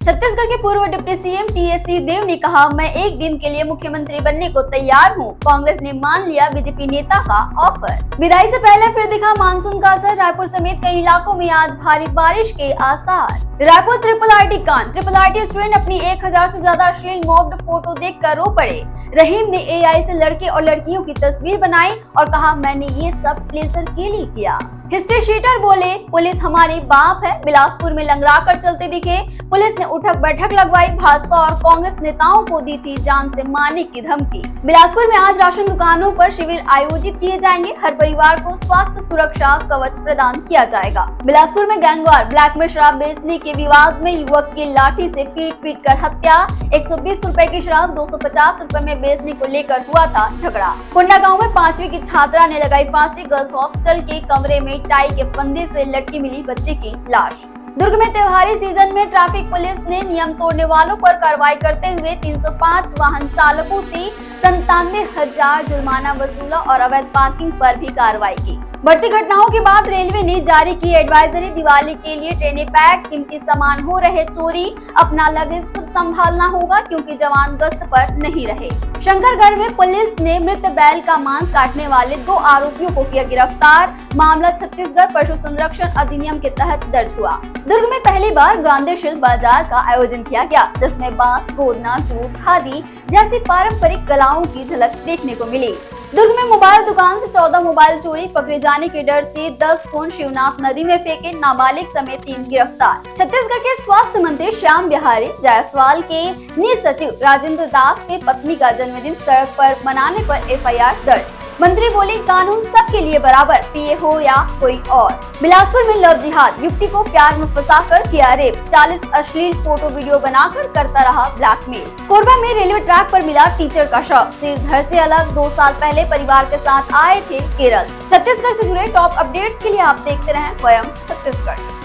छत्तीसगढ़ के पूर्व deputy CM TS Singhdeo ने कहा, मैं एक दिन के लिए मुख्यमंत्री बनने को तैयार हूं। कांग्रेस ने मान लिया बीजेपी नेता का ऑफर। विदाई से पहले फिर दिखा मानसून का असर। रायपुर समेत कई इलाकों में आज भारी बारिश के आसार। रायपुर ट्रिपल आरटी कांड। ट्रिपल आरटी स्टूडेंट अपनी 1000 से ज्यादा अश्लील मॉब्ड फोटो देखकर रो पड़े। रहीम ने एआई से लड़के और लड़कियों की तस्वीर बनाई और कहा, मैंने ये सब प्लेजर के लिए किया। हिस्ट्री शीटर बोले, पुलिस हमारी बाप है। बिलासपुर में लंगड़ा कर चलते दिखे। पुलिस ने उठक बैठक लगवाई। भाजपा और कांग्रेस नेताओं को दी थी जान से मारने की धमकी। बिलासपुर में आज राशन दुकानों पर शिविर आयोजित किए जाएंगे। हर परिवार को स्वास्थ्य सुरक्षा कवच प्रदान किया जाएगा। बिलासपुर में गैंगवार। ब्लैक में शराब बेचने के विवाद में युवक की लाठी से पीट कर हत्या। 120 रुपए की शराब 250 रुपए में बेचने को लेकर हुआ था झगड़ा। कुंडा गांव में 5वीं की छात्रा ने लगाई फांसी। गर्ल्स हॉस्टल के कमरे में टाई के फंदे से लटकी मिली बच्चे की लाश। दुर्ग में त्योहारी सीजन में ट्रैफिक पुलिस ने नियम तोड़ने वालों पर कार्रवाई करते हुए 305 वाहन चालकों से 97,000 जुर्माना वसूला और अवैध पार्किंग पर भी कार्रवाई की। बढ़ती घटनाओं के बाद रेलवे ने जारी की एडवाइजरी। दिवाली के लिए ट्रेनें पैक। कीमती सामान हो रहे चोरी। अपना लगेज खुद संभालना होगा क्योंकि जवान गश्त पर नहीं रहे। शंकरगढ़ में पुलिस ने मृत बैल का मांस काटने वाले 2 आरोपियों को किया गिरफ्तार। मामला छत्तीसगढ़ पशु संरक्षण अधिनियम के तहत दर्ज हुआ। दुर्ग में पहली बार गांधी शिल्प बाजार का आयोजन किया गया, जिसमें बांस, गोदना, जूट, खादी जैसी पारंपरिक कलाओं की झलक देखने को मिली। दुर्ग में मोबाइल दुकान से 14 मोबाइल चोरी। पकड़े जाने के डर से 10 फोन शिवनाथ नदी में फेंके। नाबालिग समेत 3 गिरफ्तार। छत्तीसगढ़ के स्वास्थ्य मंत्री श्याम बिहारी जायसवाल के निज सचिव राजेंद्र दास के पत्नी का जन्मदिन सड़क पर मनाने पर एफआईआर दर्ज। मंत्री बोले, कानून सबके लिए बराबर, पीए हो या कोई और। बिलासपुर में लव जिहाद। युवती को प्यार में फंसाकर किया रेप। 40 अश्लील फोटो वीडियो बनाकर करता रहा ब्लैकमेल। कोरबा में रेलवे ट्रैक पर मिला टीचर का शव। सिर धड़ से अलग। 2 साल पहले परिवार के साथ आए थे केरल। छत्तीसगढ़ से जुड़े टॉप अपडेट्स के लिए आप देखते रहें वयम छत्तीसगढ़।